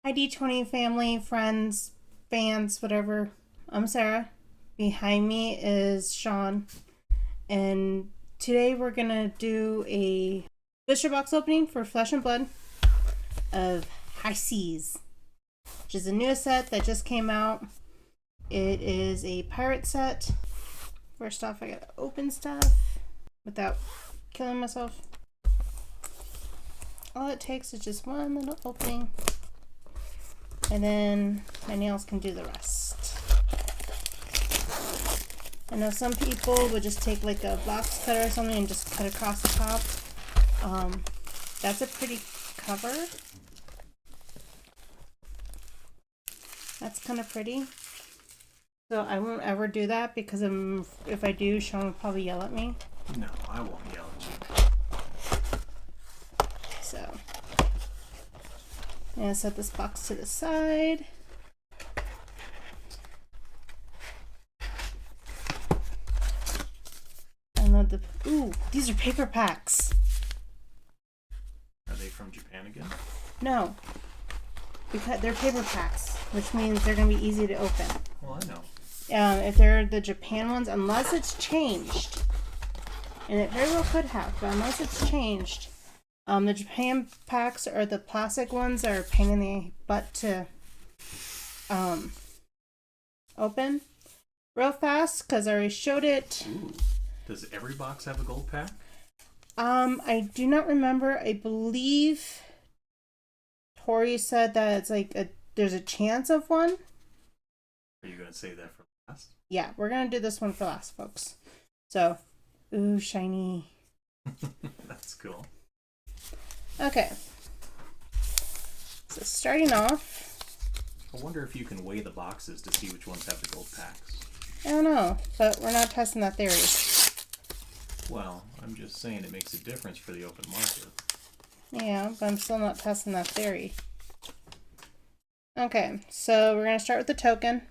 Hi D20 family, friends, fans, whatever. I'm Sarah. Behind me is Sean. And today we're going to do a booster box opening for Flesh and Blood of High Seas, which is the newest set that just came out. It is a pirate set. First off, I gotta open stuff without killing myself. All it takes is just one little opening. And then my nails can do the rest. I know some people would just take like a box cutter or something and just cut across the top. That's a pretty cover. That's kind of pretty. So I won't ever do that because if I do, Sean will probably yell at me. No, I won't yell at you. So I'm going to set this box to the side. I love the... Ooh, these are paper packs. Are they from Japan again? No. Because they're paper packs, which means they're going to be easy to open. Well, I know. If they're the Japan ones, unless it's changed. And it very well could have, but unless it's changed... the Japan packs are the plastic ones that are a pain in the butt to open real fast because I already showed it. Ooh. Does every box have a gold pack? I do not remember. I believe Tori said that it's like there's a chance of one. Are you going to save that for last? Yeah, we're going to do this one for last, folks. So, ooh, shiny. That's cool. Okay. So starting off. I wonder if you can weigh the boxes to see which ones have the gold packs. I don't know, but we're not testing that theory. Well, I'm just saying it makes a difference for the open market. Yeah, but I'm still not testing that theory. Okay, so we're going to start with the token.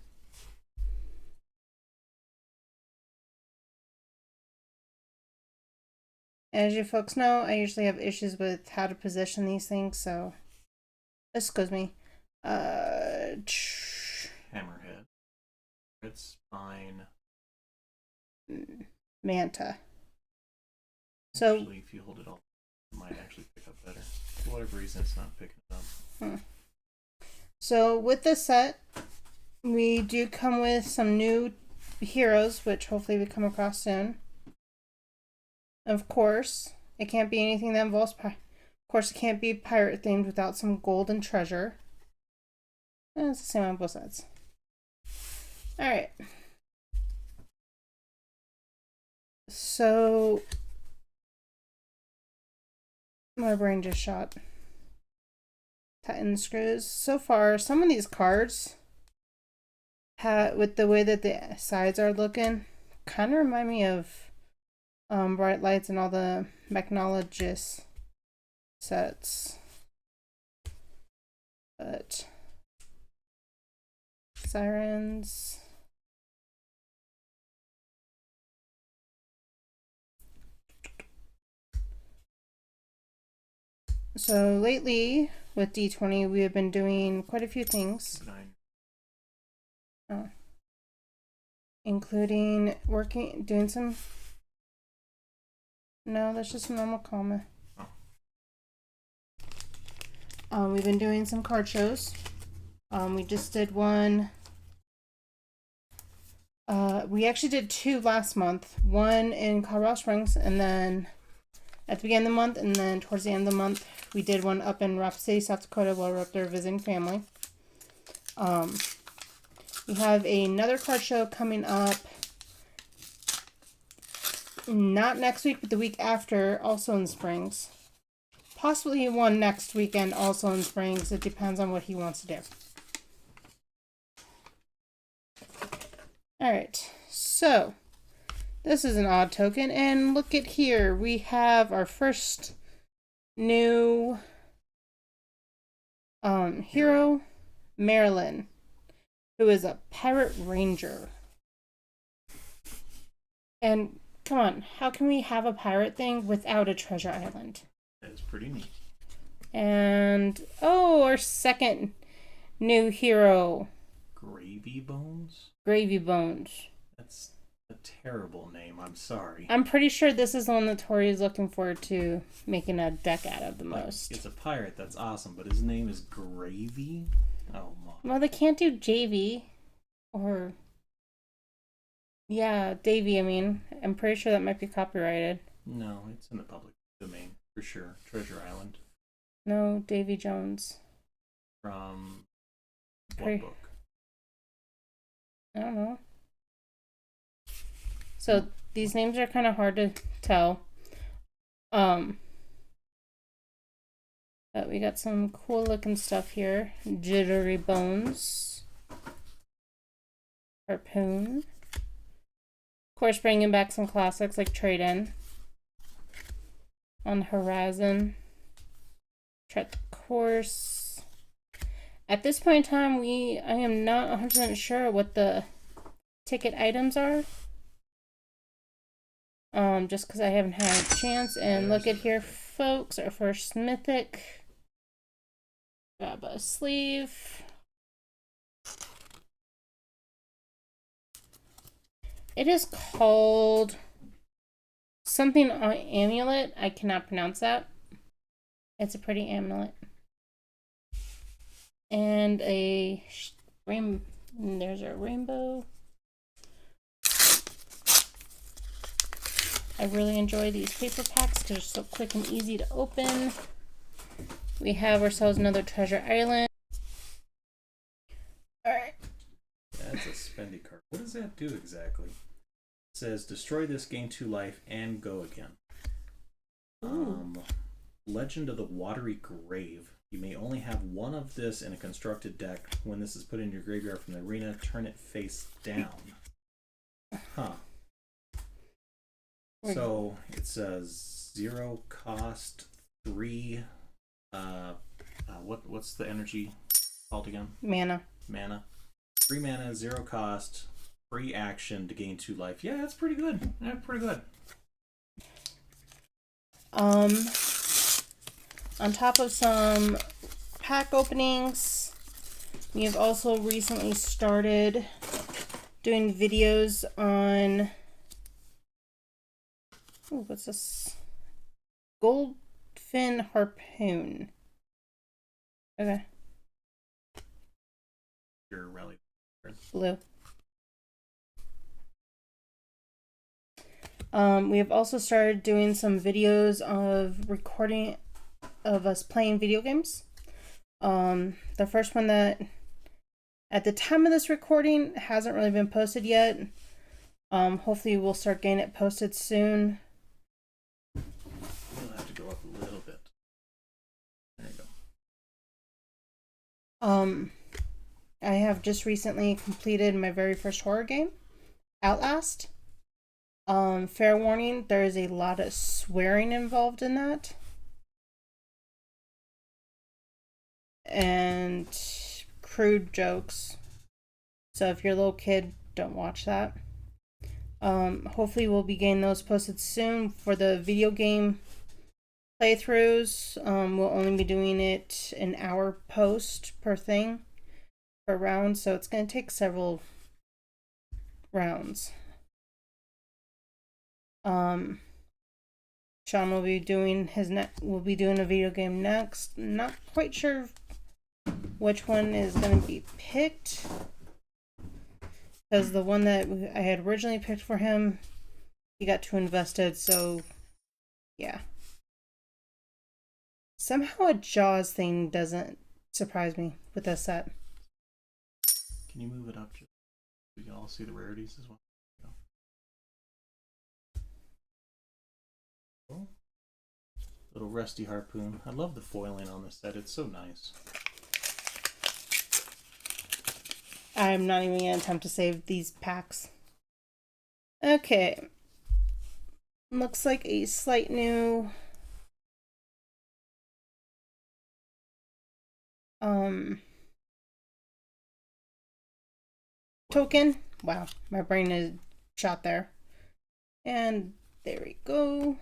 As you folks know, I usually have issues with how to position these things, so excuse me. Hammerhead. Red spine. Manta. So, Actually, if you hold it all, it might actually pick up better. For whatever reason, it's not picking it up. So with this set, we do come with some new heroes, which hopefully we come across soon. Of course, it can't be anything that involves of course, it can't be pirate themed without some gold and treasure. And it's the same on both sides. Alright. So, my brain just shot. Tighten the screws. So far, some of these cards, with the way that the sides are looking, kind of remind me of Bright Lights and all the Mechnologist sets. But Sirens. So lately with D20 we have been doing quite a few things. Including doing some... No, that's just a normal comma. We've been doing some card shows. We just did one. We actually did two last month. One in Colorado Springs, and then at the beginning of the month, and then towards the end of the month, we did one up in Rapid City, South Dakota, while we were up there visiting family. We have another card show coming up. Not next week, but the week after, also in Springs. Possibly one next weekend, also in Springs. It depends on what he wants to do. Alright, so this is an odd token, and look at here. We have our first new hero, Marilyn, who is a pirate ranger. And come on, how can we have a pirate thing without a treasure island? That is pretty neat. And, oh, our second New hero. Gravy Bones? Gravy Bones. That's a terrible name. I'm sorry. I'm pretty sure this is the one that Tori is looking forward to making a deck out of the most. It's a pirate. That's awesome. But his name is Gravy? Oh, my. Well, they can't do JV. Or... Yeah, Davy, I mean. I'm pretty sure that might be copyrighted. No, it's in the public domain, for sure. Treasure Island. No, Davy Jones. From what book? I don't know. So these names are kind of hard to tell. But we got some cool looking stuff here. Jittery Bones. Harpoon. Of course, bringing back some classics like Trade In. On the Horizon. Tread the Course. At this point in time, I am not 100% sure what the ticket items are. Just because I haven't had a chance. And look at here, folks, our first mythic. Grab a sleeve. It is called something on amulet. I cannot pronounce that. It's a pretty amulet. And there's our rainbow. I really enjoy these paper packs because they're so quick and easy to open. We have ourselves another Treasure Island. Alright. That's a spendy card. What does that do exactly? It says, destroy this, gain 2 life, and go again. Legend of the Watery Grave. You may only have one of this in a constructed deck. When this is put in your graveyard from the arena, turn it face down. Huh. So it says 0 cost, 3. What's the energy called again? Mana. 3 mana, 0 cost, free action to gain 2 life. Yeah, that's pretty good. Pretty good. On top of some pack openings, we have also recently started doing videos on... Ooh, what's this? Goldfin Harpoon. Okay. Your rally. Blue. We have also started doing some videos of recording of us playing video games. The first one that at the time of this recording hasn't really been posted yet. Hopefully we'll start getting it posted soon. You'll have to go up a little bit. There you go. I have just recently completed my very first horror game, Outlast. Fair warning, there is a lot of swearing involved in that. And crude jokes. So if you're a little kid, don't watch that. Hopefully we'll be getting those posted soon. For the video game playthroughs, we'll only be doing it an hour post per thing, per round, so it's going to take several rounds. Sean will be doing a video game next. Not quite sure which one is going to be picked, because the one that I had originally picked for him, he got too invested, so yeah. Somehow a Jaws thing doesn't surprise me with this set. Can you move it up so we can all see the rarities as well? Oh. Little rusty harpoon. I love the foiling on this set. It's so nice. I'm not even going to attempt to save these packs. Okay. Looks like a slight new... token. Wow, my brain is shot there. And there we go.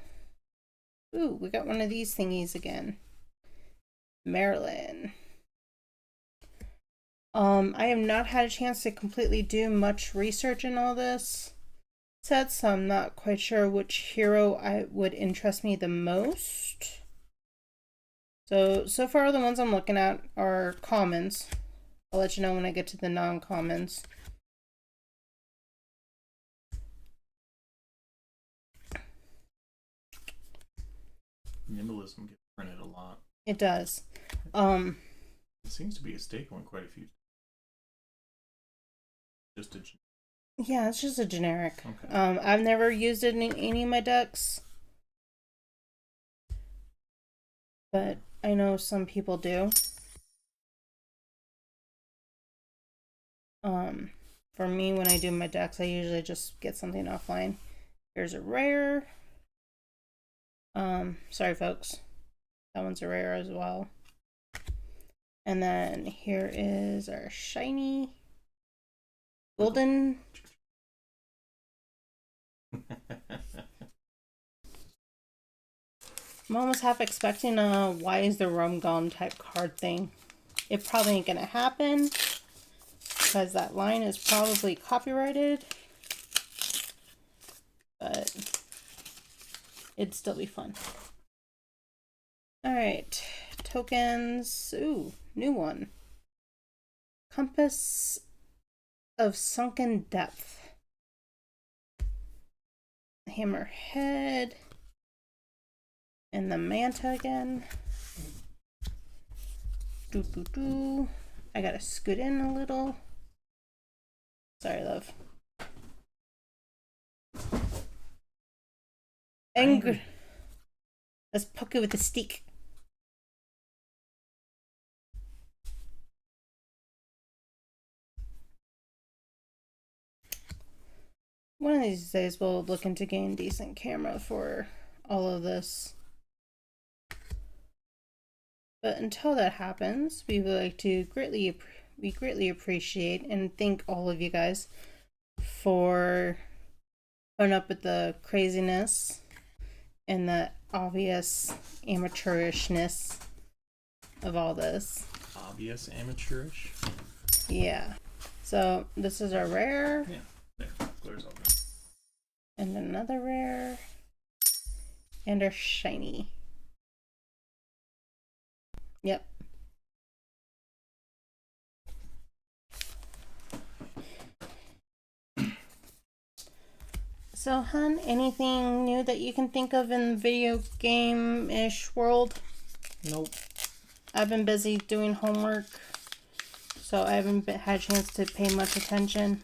Ooh, we got one of these thingies again. Maryland. I have not had a chance to completely do much research in all this set, so I'm not quite sure which hero would interest me the most. So far the ones I'm looking at are commons. I'll let you know when I get to the non-commons. Nimbalism gets printed a lot. It does. It seems to be a staple in quite a few. Just a. Yeah, it's just a generic. Okay. I've never used it in any of my decks, but I know some people do. For me, when I do my decks, I usually just get something offline. Here's a rare. Sorry folks. That one's a rare as well. And then here is our shiny golden. I'm almost half expecting a why is the rum gone type card thing. It probably ain't gonna happen because that line is probably copyrighted, but it'd still be fun. All right, tokens. Ooh, new one. Compass of Sunken Depth. Hammerhead. And the Manta again. I gotta scoot in a little. Sorry, love. Angry. Let's poke it with a stick. One of these days we'll look into getting decent camera for all of this. But until that happens, we would like to greatly appreciate and thank all of you guys for putting up with the craziness and the obvious amateurishness of all this. Obvious amateurish? Yeah. So this is our rare. Yeah, there. Glares over. And another rare. And our shiny. Yep. So, hun, anything new that you can think of in the video game-ish world? Nope. I've been busy doing homework, so I haven't had a chance to pay much attention.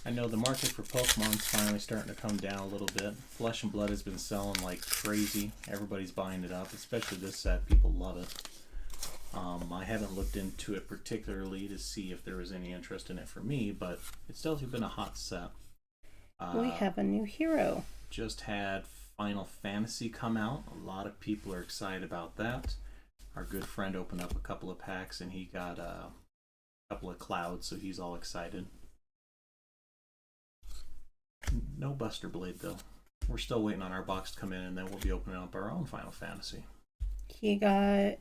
I know the market for Pokemon's finally starting to come down a little bit. Flesh and Blood has been selling like crazy. Everybody's buying it up, especially this set. People love it. I haven't looked into it particularly to see if there was any interest in it for me, but it's definitely been a hot set. We have a new hero. Just had Final Fantasy come out. A lot of people are excited about that. Our good friend opened up a couple of packs and he got a couple of clouds, so he's all excited. No Buster Blade though. We're still waiting on our box to come in, and then we'll be opening up our own Final Fantasy. He got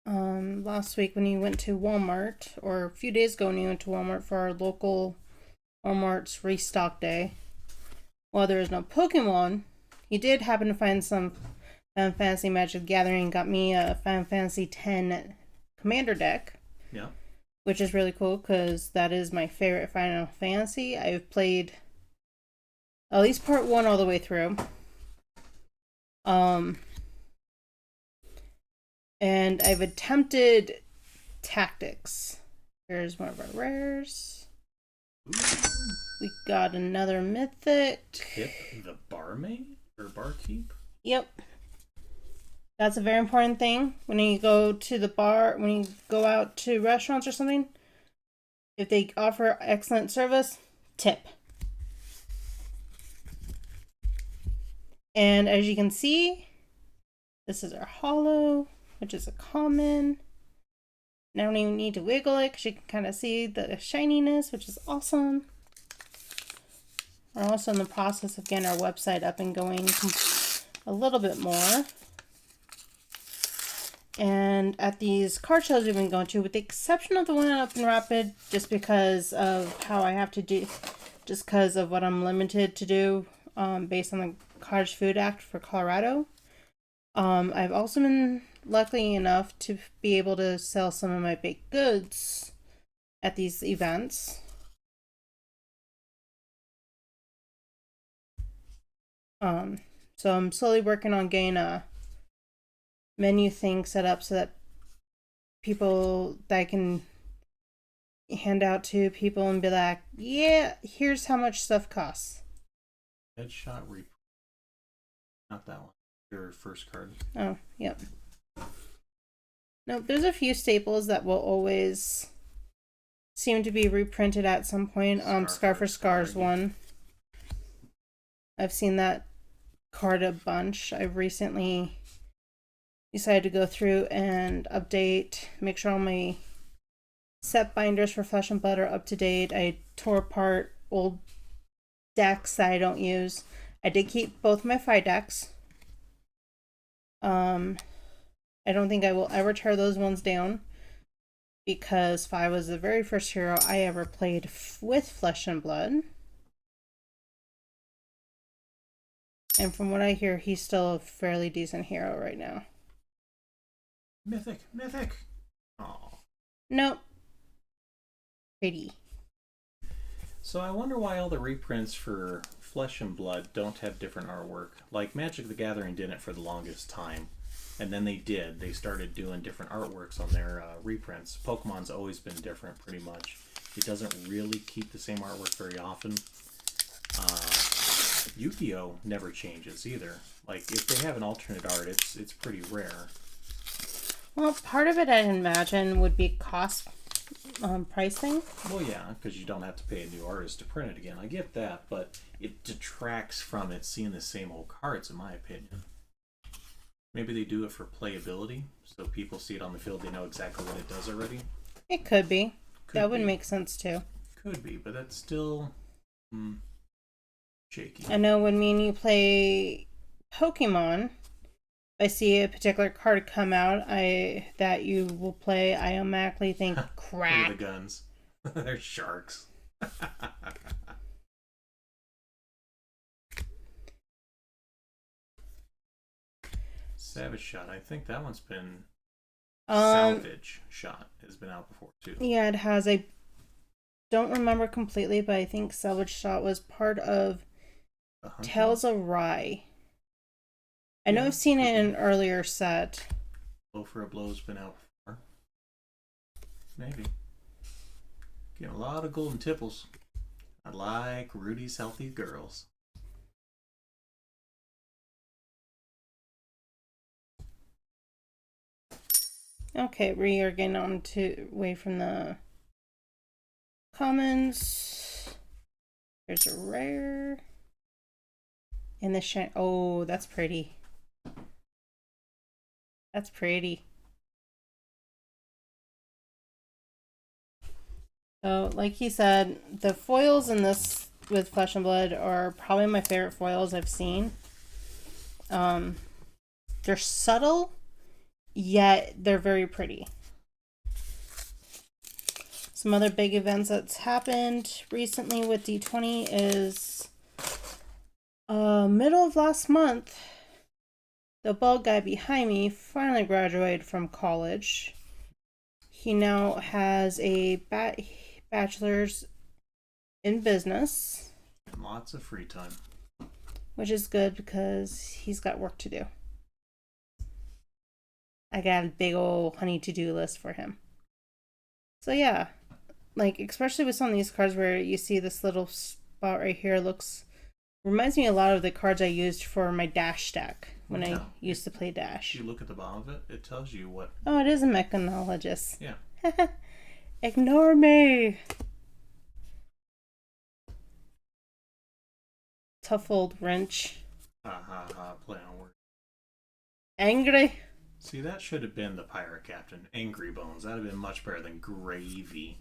last week when he went to Walmart, or a few days ago when he went to Walmart for our local Walmart's restock day. While there is no Pokemon, he did happen to find some Final Fantasy Magic the Gathering. Got me a Final Fantasy X Commander deck. Yeah. Which is really cool because that is my favorite Final Fantasy. I've played at least part 1 all the way through. And I've attempted Tactics. Here's one of our rares. Ooh. We got another mythic. Tip the barmaid or barkeep? Yep. That's a very important thing when you go to the bar, when you go out to restaurants or something. If they offer excellent service, tip. And as you can see, this is our holo, which is a common. I don't even need to wiggle it because you can kind of see the shininess, which is awesome. We're also in the process of getting our website up and going a little bit more. And at these card shows we've been going to, with the exception of the one up in Rapid, just because of how I have to do, just because of what I'm limited to do, based on the Cottage Food Act for Colorado. I've also been lucky enough to be able to sell some of my baked goods at these events. So I'm slowly working on getting a menu thing set up so that people that I can hand out to people and be like, yeah, here's how much stuff costs. Headshot reprint. Not that one. Your first card. Oh, yep. Nope, there's a few staples that will always seem to be reprinted at some point. Scar for Scars one. I've seen that card a bunch. I've recently decided to go through and update, make sure all my set binders for Flesh and Blood are up to date. I tore apart old decks that I don't use. I did keep both my FAB decks. I don't think I will ever tear those ones down, because FAB was the very first hero I ever played with Flesh and Blood. And from what I hear, he's still a fairly decent hero right now. Mythic. Oh. Nope. Pretty. So I wonder why all the reprints for Flesh and Blood don't have different artwork. Like Magic the Gathering didn't for the longest time. And then they did. They started doing different artworks on their reprints. Pokemon's always been different, pretty much. It doesn't really keep the same artwork very often. Yu-Gi-Oh! Never changes either. Like, if they have an alternate art, it's pretty rare. Well, part of it, I imagine, would be cost pricing. Well, yeah, because you don't have to pay a new artist to print it again. I get that, but it detracts from it seeing the same old cards, in my opinion. Maybe they do it for playability, so people see it on the field, they know exactly what it does already. It could be. That would make sense too. Could be, but that's still shaky. I know when me and you play Pokemon, I see a particular card come out that you will play, I automatically think, crap. Look at the guns. They're sharks. Savage Shot. I think that one's been Salvage Shot has been out before too. Yeah, it has. I don't remember completely, but I think Salvage Shot was part of Tales of Rye. I know I've seen it in an earlier set. Blow for a Blow's been out before. Maybe. Getting a lot of golden tipples. I like Rudy's Healthy Girls. Okay, we are getting on to away from the commons. There's a rare. And the shine. Oh, that's pretty. That's pretty. So, like he said, the foils in this with Flesh and Blood are probably my favorite foils I've seen. They're subtle, yet they're very pretty. Some other big events that's happened recently with D20 is middle of last month, the bald guy behind me finally graduated from college. He now has a bachelor's in business. And lots of free time. Which is good because he's got work to do. I got a big old honey to-do list for him. So yeah, like especially with some of these cards where you see this little spot right here reminds me a lot of the cards I used for my Dash deck when I used to play Dash. If you look at the bottom of it, it tells you what... Oh, it is a mechanologist. Yeah. Ignore me! Tough old wrench. Ha ha ha, play on word. Angry? See, that should have been the pirate captain. Angry Bones. That would have been much better than Gravy.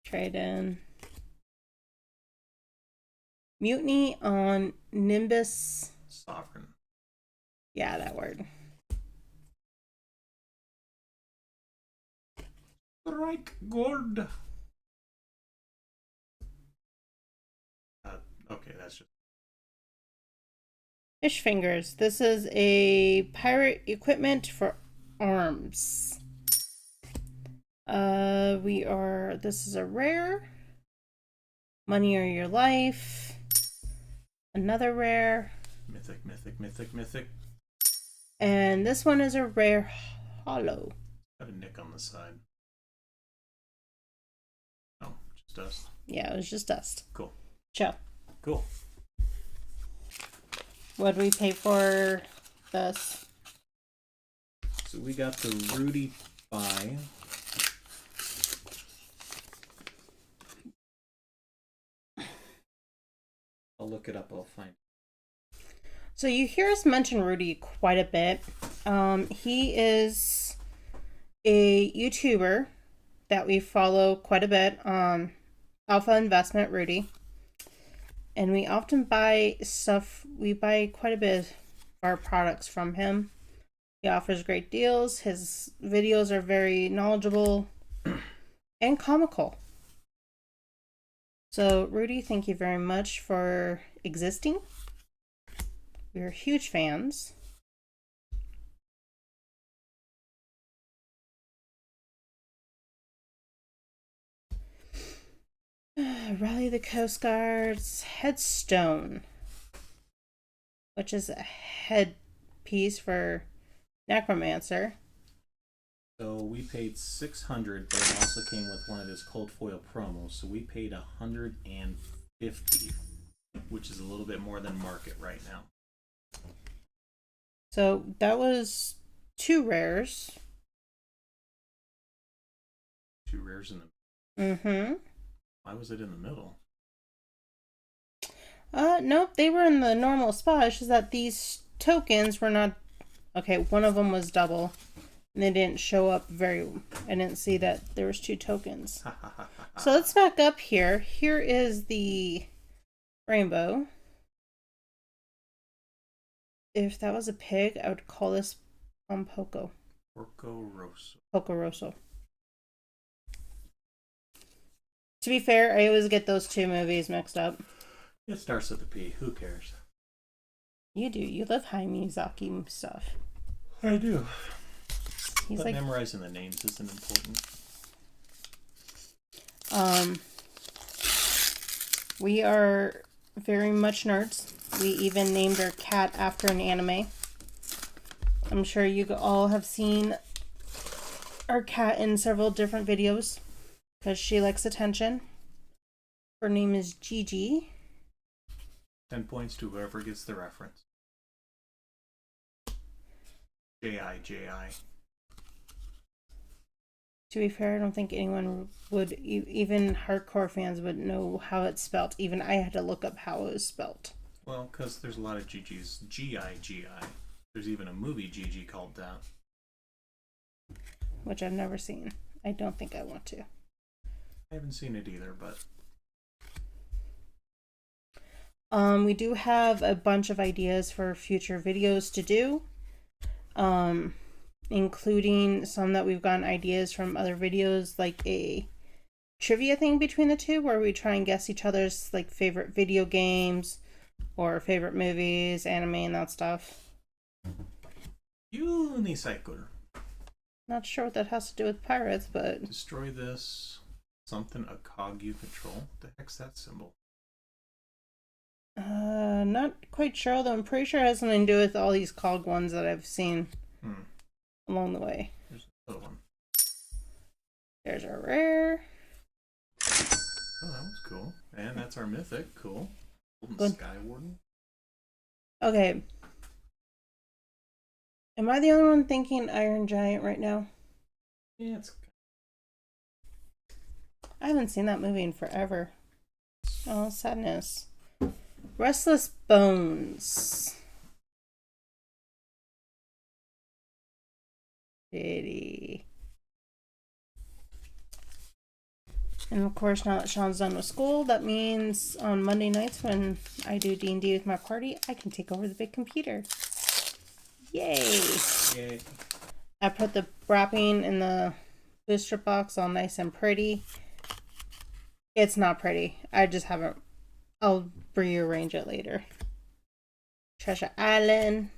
Trade in. Mutiny on Nimbus. Sovereign. Yeah, that word. Strike gold. Okay, that's just Fish fingers. This is a pirate equipment for arms. This is a rare. Money or Your Life. Another rare. mythic, mythic, mythic, mythic. And this one is a rare hollow. Got a nick on the side. Oh, just dust. Yeah, it was just dust. Cool. Ciao. Cool. What do we pay for this? So we got the Rudy 5. I'll look it up. I'll find it. So you hear us mention Rudy quite a bit. He is a YouTuber that we follow quite a bit. Alpha Investment Rudy. And we often buy stuff. We buy quite a bit of our products from him. He offers great deals. His videos are very knowledgeable and comical. So, Rudy, thank you very much for existing. We're huge fans. Rally the Coast Guard's headstone, which is a headpiece for Necromancer. So we paid $600, but it also came with one of his cold foil promos. So we paid $150, which is a little bit more than market right now. So that was 2 rares. 2 rares in the. Mm-hmm. Why was it in the middle? Nope, they were in the normal spot. It's just that these tokens were not. Okay, one of them was double. And they didn't show up I didn't see that there was 2 tokens. So let's back up here. Here is the rainbow. If that was a pig, I would call this Poco. Porco Rosso. Poco Rosso. To be fair, I always get those 2 movies mixed up. It starts with a P. Who cares? You do. You love Hayao Miyazaki stuff. I do. He's but like memorizing the names isn't important. We are very much nerds. We even named our cat after an anime. I'm sure you all have seen our cat in several different videos because she likes attention. Her name is Gigi. 10 points to whoever gets the reference. J-I. To be fair, I don't think anyone would, even hardcore fans would know how it's spelt. Even I had to look up how it was spelt. Well, because there's a lot of Gigi's. G-I. There's even a movie Gigi called that. Which I've never seen. I don't think I want to. I haven't seen it either, but... We do have a bunch of ideas for future videos to do. Including some that we've gotten ideas from other videos, like a trivia thing between the 2 where we try and guess each other's like favorite video games or favorite movies, anime, and that stuff. Unicycle. Not sure what that has to do with pirates, but... Destroy this. Something a cog you control. What the heck's that symbol? Not quite sure, although I'm pretty sure it has something to do with all these cog ones that I've seen along the way. There's another one. There's our rare. Oh, that was cool. And that's our mythic. Cool. Good. Sky Warden. Okay. Am I the only one thinking Iron Giant right now? Yeah, it's... I haven't seen that movie in forever. Oh, sadness. Restless Bones. Pity. And of course, now that Sean's done with school, that means on Monday nights when I do D&D with my party, I can take over the big computer. Yay! Yay. I put the wrapping in the booster box all nice and pretty. It's not pretty. I just haven't. I'll rearrange it later. Treasure Island.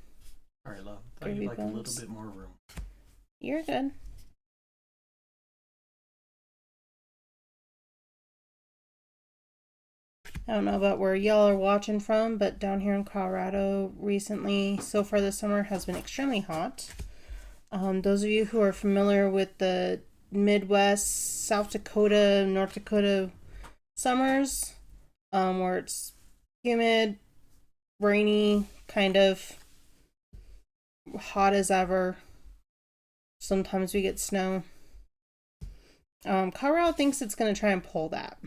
Alright, love. I thought you'd like a little bit more room. You're good. I don't know about where y'all are watching from, but down here in Colorado recently, so far this summer, has been extremely hot. Those of you who are familiar with the Midwest, South Dakota, North Dakota summers, where it's humid, rainy, kind of hot as ever. Sometimes we get snow. Colorado thinks it's going to try and pull that.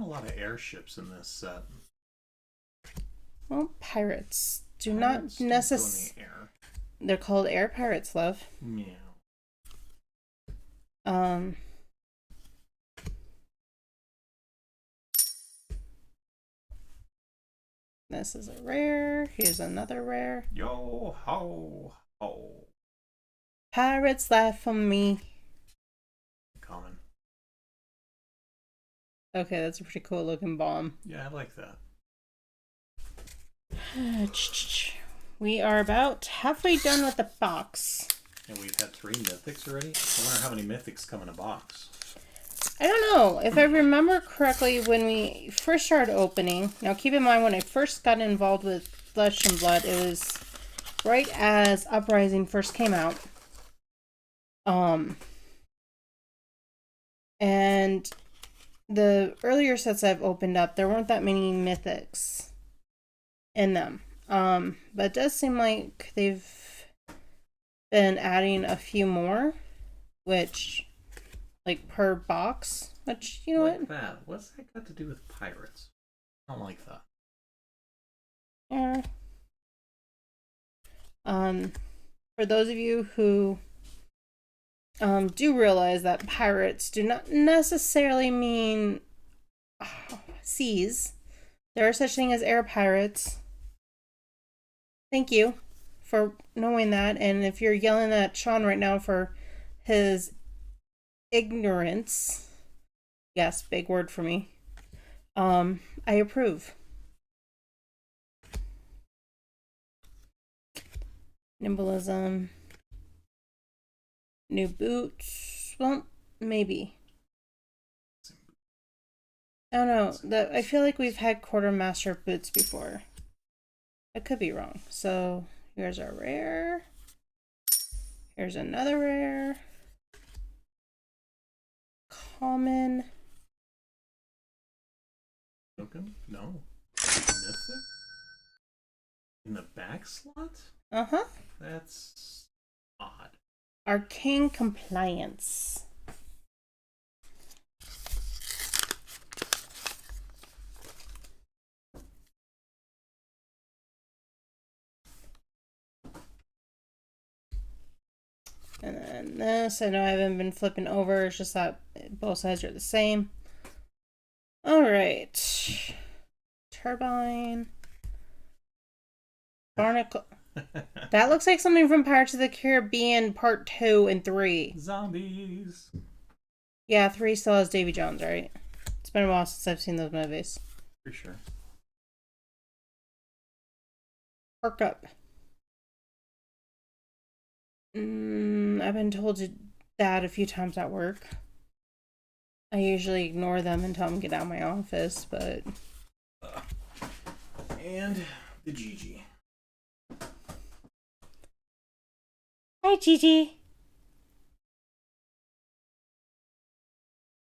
A lot of airships in this set. Well, pirates do not necessarily. They're called air pirates, love. Meow. This is a rare. Here's another rare. Yo ho ho. Pirates laugh on me. Common. Okay, that's a pretty cool looking bomb. Yeah, I like that. We are about halfway done with the box. And we've had 3 mythics already? I wonder how many mythics come in a box. I don't know. If I remember correctly, when we first started opening, now keep in mind when I first got involved with Flesh and Blood, it was right as Uprising first came out. And the earlier sets I've opened up, there weren't that many mythics in them. But it does seem like they've been adding a few more, which, like, per box, which, you know like what? That. What's that got to do with pirates? I don't like that. Yeah. For those of you who do realize that pirates do not necessarily mean seas. There are such things as air pirates. Thank you for knowing that. And if you're yelling at Sean right now for his ignorance, yes, big word for me, I approve. Nimblism. New boots. Well, maybe. I don't know. I feel like we've had quartermaster boots before. I could be wrong. So here's our rare. Here's another rare. Common. Token? No. Mythic? In the back slot? Uh-huh. That's odd. Arcane Compliance. And then this, I know I haven't been flipping over, it's just that both sides are the same. Alright. Turbine. Barnacle. That looks like something from Pirates of the Caribbean Part 2 and 3. Zombies. Yeah, 3 still has Davy Jones, right? It's been a while since I've seen those movies. For sure. Perk up. I've been told that a few times at work. I usually ignore them and tell them to get out of my office, but... And the Gigi. Hi, Gigi.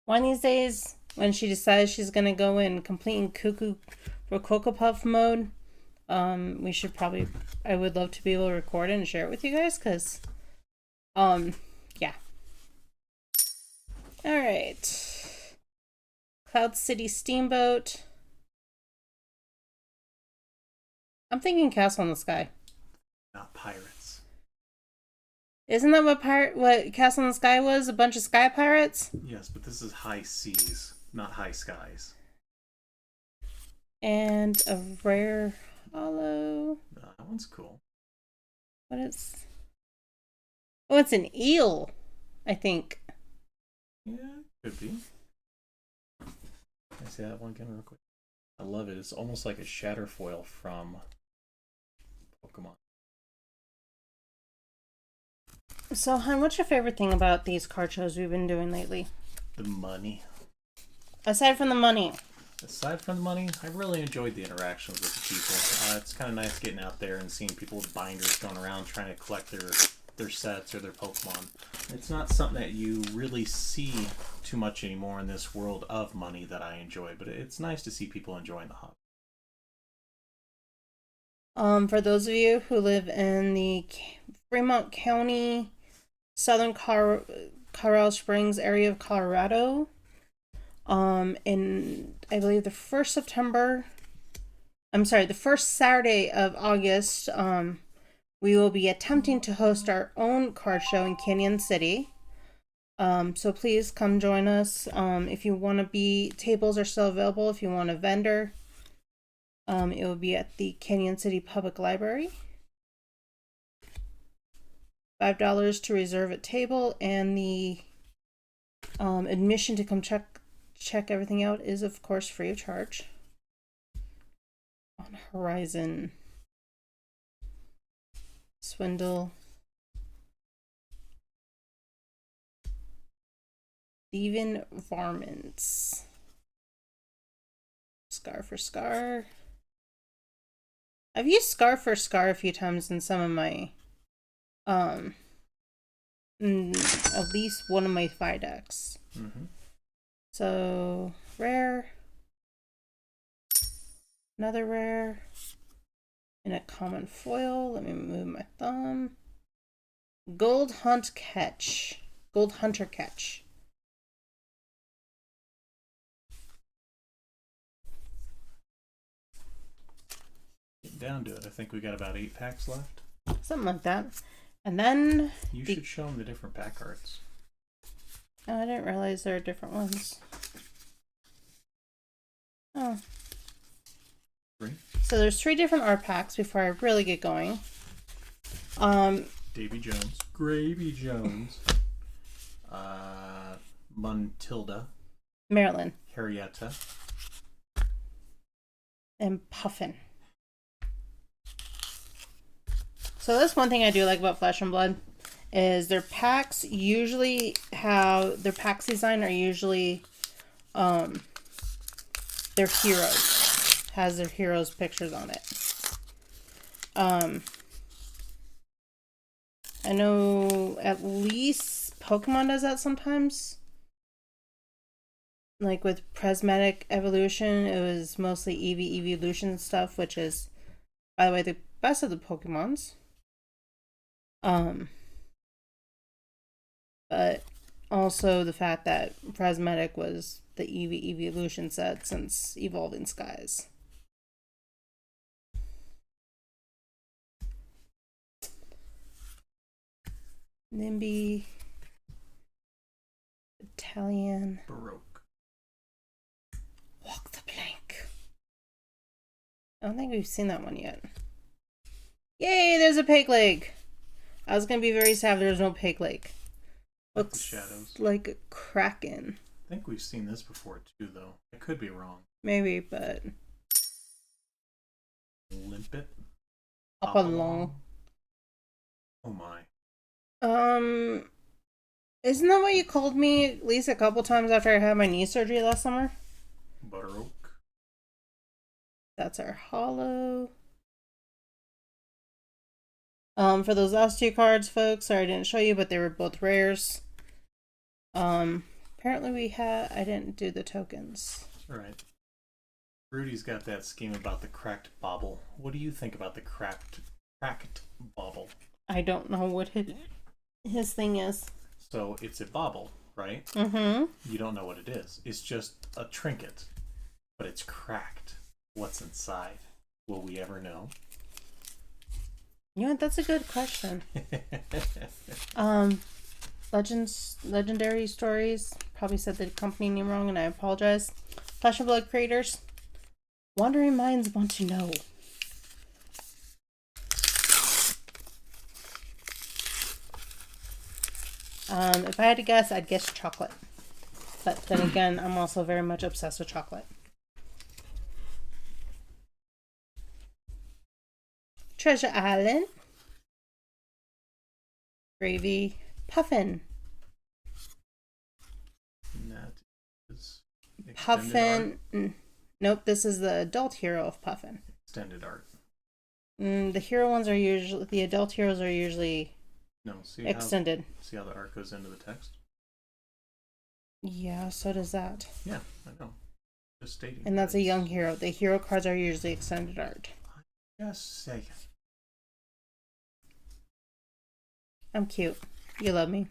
One of these days, when she decides she's gonna go in complete and cuckoo for Cocoa Puff mode, we should probably... I would love to be able to record it and share it with you guys, because... yeah. Alright. Cloud City Steamboat. I'm thinking Castle in the Sky. Not pirates. Isn't that what Castle in the Sky was? A bunch of sky pirates? Yes, but this is high seas, not high skies. And a rare hollow. That one's cool. What is... Oh, it's an eel, I think. Yeah, could be. Can I see that one again real quick? I love it. It's almost like a Shatterfoil from Pokemon. So, hon, what's your favorite thing about these card shows we've been doing lately? The money. Aside from the money. Aside from the money, I really enjoyed the interactions with the people. It's kind of nice getting out there and seeing people with binders going around trying to collect their sets or their Pokemon. It's not something that you really see too much anymore in this world of money that I enjoy, but it's nice to see people enjoying the hobby. For those of you who live in the Fremont County, Southern Colorado Springs area of Colorado, in I believe the first Saturday of August, we will be attempting to host our own card show in Canyon City. So please come join us. If you want to be, tables are still available. If you want a vendor, it will be at the Canyon City Public Library. $5 to reserve a table, and the admission to come check everything out is of course free of charge. On Horizon, Swindle, Steven Varmins, Scar for Scar. I've used Scar for Scar a few times in some of my at least one of my 5 decks. Mm-hmm. So rare, another rare, and a common foil. Let me move my thumb. Gold Hunter Catch. Get down to it. I think we got about 8 packs left. Something like that. And then you should show them the different pack arts. Oh, I didn't realize there are different ones. Oh. 3. So there's 3 different art packs before I really get going. Davy Jones. Gravy Jones. Muntilda. Marilyn. Harrietta. And Puffin. So that's one thing I do like about Flesh and Blood is their packs usually have their packs design are usually their heroes. Has their heroes pictures on it. I know at least Pokemon does that sometimes. Like with Prismatic Evolution, it was mostly Eevee Evolution stuff, which is, by the way, the best of the Pokemons. But also the fact that Prismatic was the Eevee Evolution set since Evolving Skies. Nimby. Italian. Baroque. Walk the plank. I don't think we've seen that one yet. Yay, there's a pig leg. I was going to be very sad there's no pig leg. Looks shadows. Like a kraken. I think we've seen this before too, though. I could be wrong. Maybe, but... Limpet. Up along. Oh my. Isn't that what you called me at least a couple times after I had my knee surgery last summer? Butteroak. That's our hollow. For those last 2 cards, folks, sorry I didn't show you, but they were both rares. Apparently I didn't do the tokens. All right. Rudy's got that scheme about the cracked bauble. What do you think about the cracked bauble? I don't know what his thing is. So it's a bauble, right? Mm-hmm. You don't know what it is. It's just a trinket, but it's cracked. What's inside? Will we ever know? You know what? That's a good question. Legendary Stories. Probably said the company name wrong, and I apologize. Flesh and Blood creators. Wandering minds want to know. If I had to guess, I'd guess chocolate. But then again, I'm also very much obsessed with chocolate. Treasure Island. Gravy Puffin. And that is Puffin. Nope, this is the adult hero of Puffin. Extended art. The hero ones are usually, the adult heroes are usually extended. See how the art goes into the text? Yeah, so does that. Yeah, I know. Just stating. And that's a young hero. The hero cards are usually extended art. Just say it. I'm cute. You love me.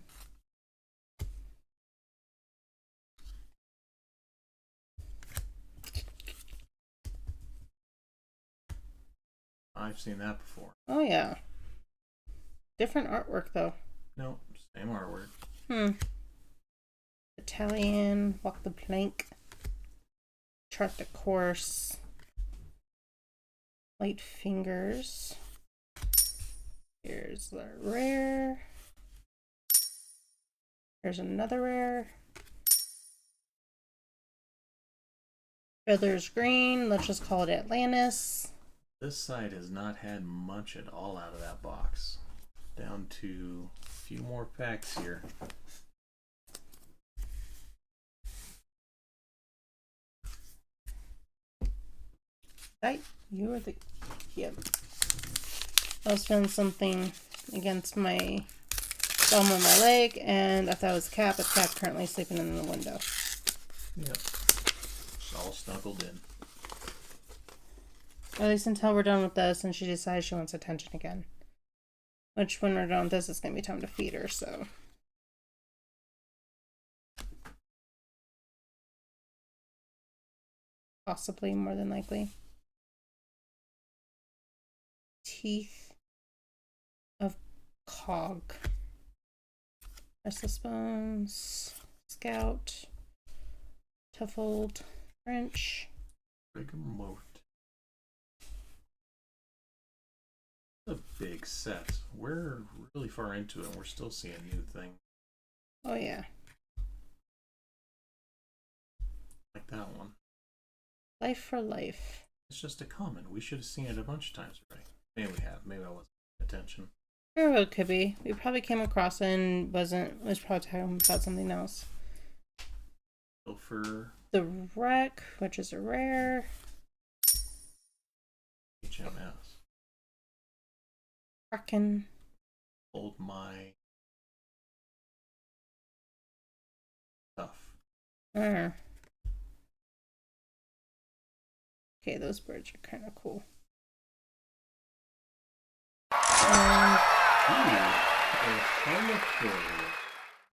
I've seen that before. Oh, yeah. Different artwork, though. No, same artwork. Italian, walk the plank, chart the course, light fingers. Here's the rare. Here's another rare. Fiddler's Green. Let's just call it Atlantis. This side has not had much at all out of that box. Down to a few more packs here. Right? You were the... Yep. I was feeling something against my thumb on my leg, and I thought it was Cap. But Cap currently sleeping in the window. Yep. It's all snuggled in. At least until we're done with this, and she decides she wants attention again. Which, when we're done with this, it's going to be time to feed her, so... Possibly, more than likely. Teeth of Cog. Restless Bones. Scout. Tuffled. French. Bergamot. A big set. We're really far into it and we're still seeing new things. Oh yeah. Like that one. Life for Life. It's just a common. We should have seen it a bunch of times already. Maybe we have. Maybe I wasn't paying attention. Very well could be. We probably came across it and was probably talking about something else. For the Wreck, which is a rare. HMS. Kraken. Hold my stuff. Okay, those birds are kind of cool.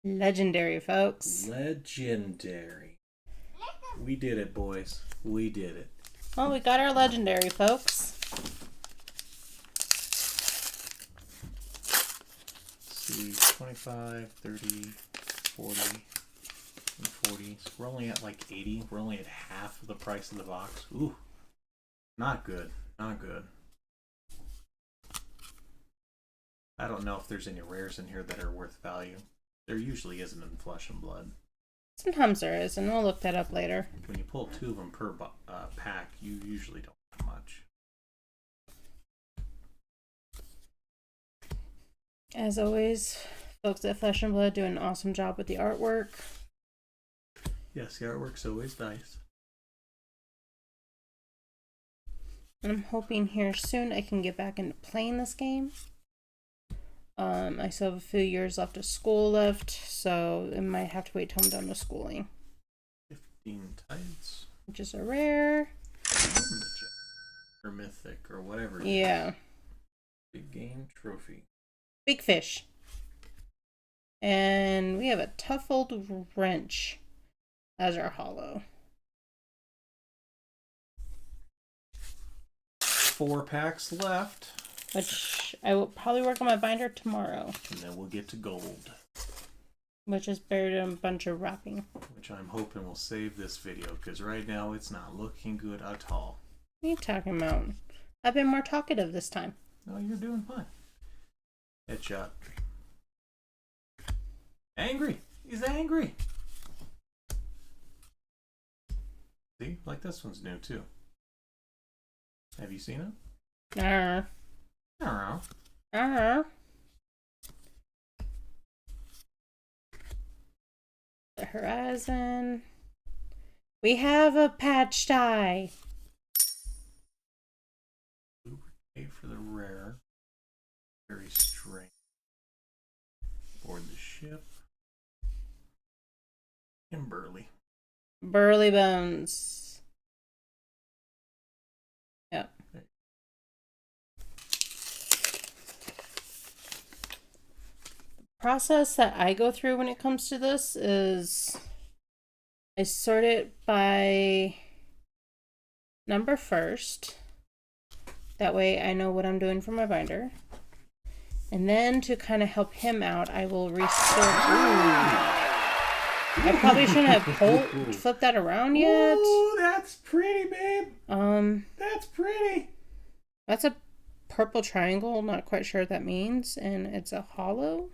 Legendary, folks. Legendary. We did it, boys. We did it. Well, we got our legendary, folks. Let's see, 25, 30, 40, and 40. So we're only at like 80. We're only at half of the price of the box. Ooh. Not good. Not good. I don't know if there's any rares in here that are worth value. There usually isn't in Flesh and Blood. Sometimes there is, and we'll look that up later. When you pull 2 of them per pack, you usually don't have much. As always, folks at Flesh and Blood do an awesome job with the artwork. Yes, the artwork's always nice. And I'm hoping here soon I can get back into playing this game. I still have a few years left of school left, so I might have to wait till I'm done with schooling. 15 Tides. Which is a rare. Or mythic, or whatever. Yeah. Big game trophy. Big fish. And we have a Tuffled Wrench as our holo. 4 packs left. Which I will probably work on my binder tomorrow. And then we'll get to gold. Which is buried in a bunch of wrapping. Which I'm hoping will save this video, because right now it's not looking good at all. What are you talking about? I've been more talkative this time. No, you're doing fine. Headshot. Angry. He's angry. See, like this one's new too. Have you seen it? Uh, I don't know. The Horizon. We have a patch die. Lubricate for the rare. Very strange. Board the ship. Kimberly. Burly Bones. Yep. Okay. The process that I go through when it comes to this is I sort it by number first. That way I know what I'm doing for my binder. And then to kind of help him out, I will restore. Ooh. I probably shouldn't have flipped that around yet. Ooh, that's pretty, babe. That's pretty. That's a purple triangle. Not quite sure what that means, and it's a hollow.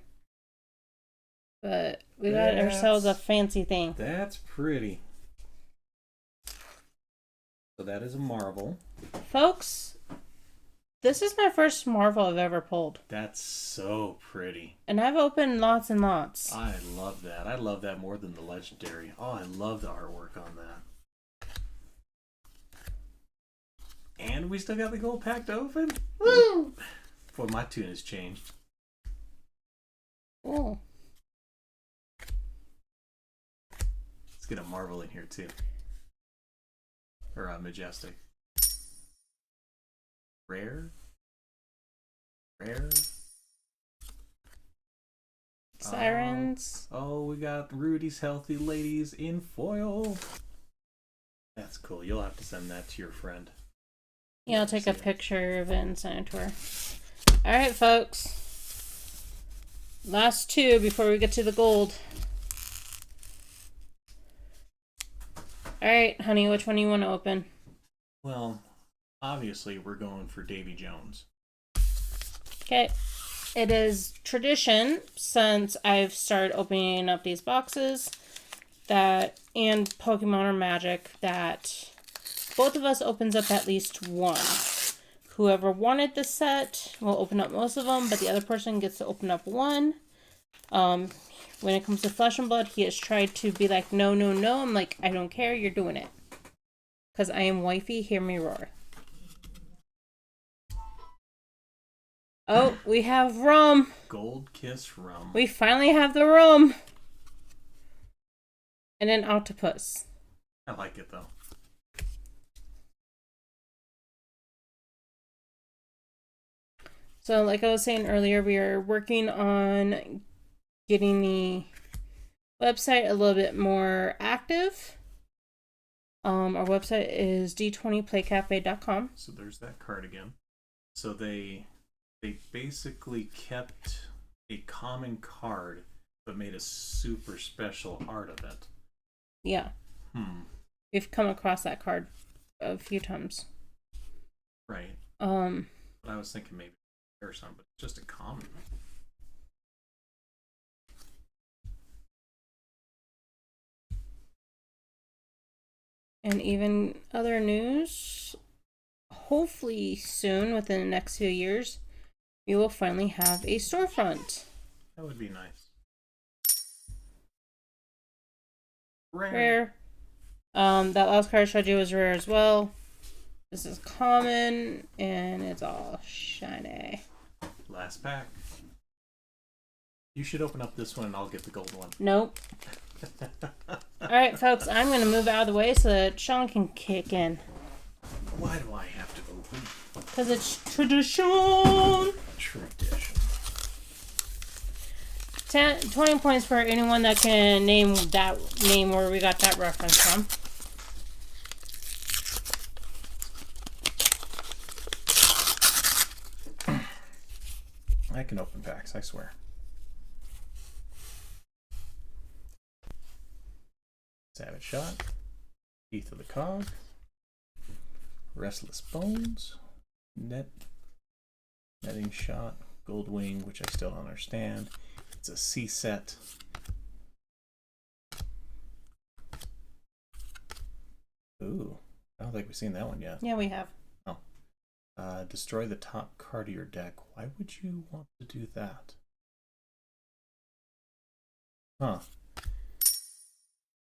But we got ourselves a fancy thing. That's pretty. So that is a Marvel. Folks, this is my first Marvel I've ever pulled. That's so pretty. And I've opened lots and lots. I love that. I love that more than the Legendary. Oh, I love the artwork on that. And we still got the gold pack to open? Woo! Boy, my tune has changed. Oh. Let's get a Marvel in here too. Or a Majestic. Rare. Sirens. Oh, we got Rudy's Healthy Ladies in foil. That's cool. You'll have to send that to your friend. Yeah, I'll take a picture of it and send it to her. Alright, folks. Last two before we get to the gold. Alright, honey, which one do you want to open? Well, obviously we're going for Davy Jones. Okay. It is tradition since I've started opening up these boxes that, and Pokemon or Magic, that both of us opens up at least one. Whoever wanted the set will open up most of them, but the other person gets to open up one. When it comes to Flesh and Blood, he has tried to be like, no, no, no. I'm like, I don't care, you're doing it. Because I am wifey, hear me roar. Oh, we have rum. Gold Kiss rum. We finally have the rum. And an octopus. I like it though. So like I was saying earlier, we are working on getting the website a little bit more active. Our website is d20playcafe.com. So there's that card again. So they basically kept a common card but made a super special art of it. Yeah. We've come across that card a few times. Right. But I was thinking maybe or something, but it's just a common. And even other news, hopefully soon, within the next few years, we will finally have a storefront. That would be nice. Rare. That last card I showed you was rare as well. This is common, and it's all shiny. Last pack. You should open up this one and I'll get the gold one. Nope. Alright, folks, I'm going to move out of the way so that Sean can kick in. Why do I have to open? Because it's tradition. Tradition. 20 points for anyone that can name that name where we got that reference from. I can open packs, I swear. Savage Shot, Teeth of the Cog, Restless Bones, Netting Shot, Gold Wing, which I still don't understand. It's a C set. Ooh, I don't think we've seen that one yet. Yeah, we have. Oh. Destroy the top card of your deck. Why would you want to do that? Huh.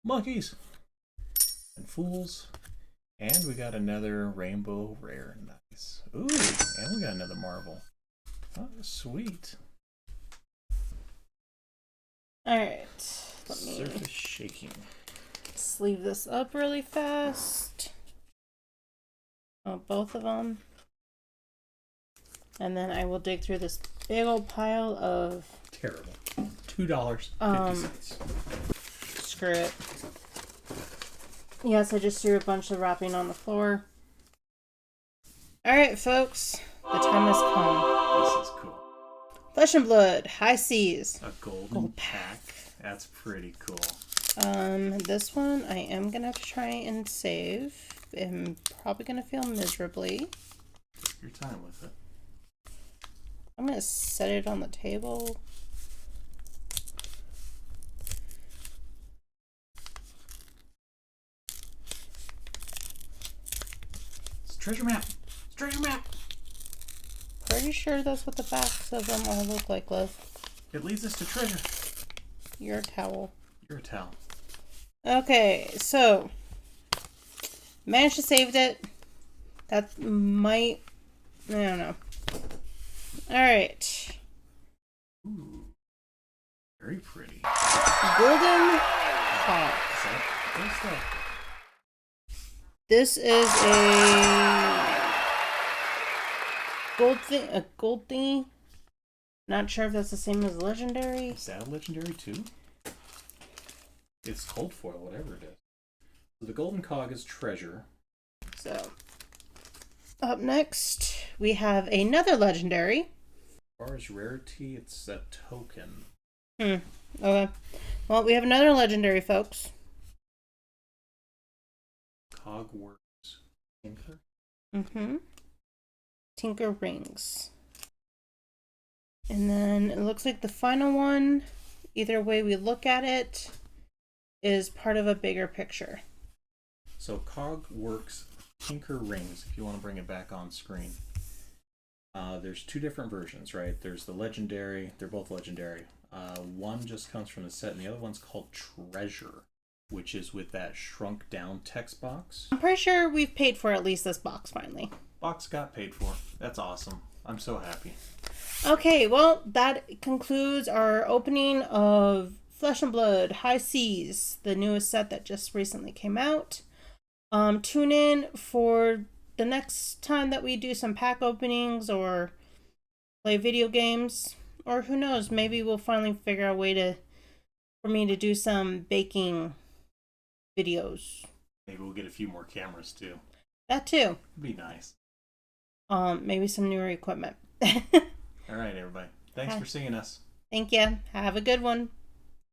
Monkeys! And fools. And we got another rainbow rare. Nice. Ooh, and we got another marvel. Oh, sweet. Alright. Let me Surface shaking. sleeve this up really fast. Oh, both of them. And then I will dig through this big old pile of... Terrible. $2.50. Screw it. Yes, I just threw a bunch of wrapping on the floor. Alright, folks. The time has come. This is cool. Flesh and Blood, High Seas. A gold pack. That's pretty cool. This one I am gonna have to try and save. I'm probably gonna fail miserably. Take your time with it. I'm gonna set it on the table. It's a treasure map. It's a treasure map. Pretty sure that's what the backs of them all look like, love. It leads us to treasure. Your towel. Your towel. Okay, so managed to save it. That might, I don't know. All right. Ooh, very pretty. Golden Hawk. What's that? This is a gold thing. Not sure if that's the same as legendary. Is that a legendary too? It's cold foil, whatever it is. So the golden cog is treasure. So up next we have another legendary. As far as rarity, it's a token. Okay. Well, we have another legendary, folks. Cogworks. Tinker? Tinker Rings. And then it looks like the final one, either way we look at it, is part of a bigger picture. So Cogworks Tinker Rings, if you want to bring it back on screen. There's two different versions, right? There's the legendary. They're both legendary. One just comes from the set, and the other one's called Treasure, which is with that shrunk down text box. I'm pretty sure we've paid for at least this box finally. Box got paid for. That's awesome. I'm so happy. Okay, well, that concludes our opening of Flesh and Blood High Seas, the newest set that just recently came out. Tune in for the next time that we do some pack openings or play video games, or who knows, maybe we'll finally figure out a way for me to do some baking videos. Maybe we'll get a few more cameras too. That too. Be nice. Maybe some newer equipment. All right, everybody. Thanks for seeing us. Thank you. Have a good one.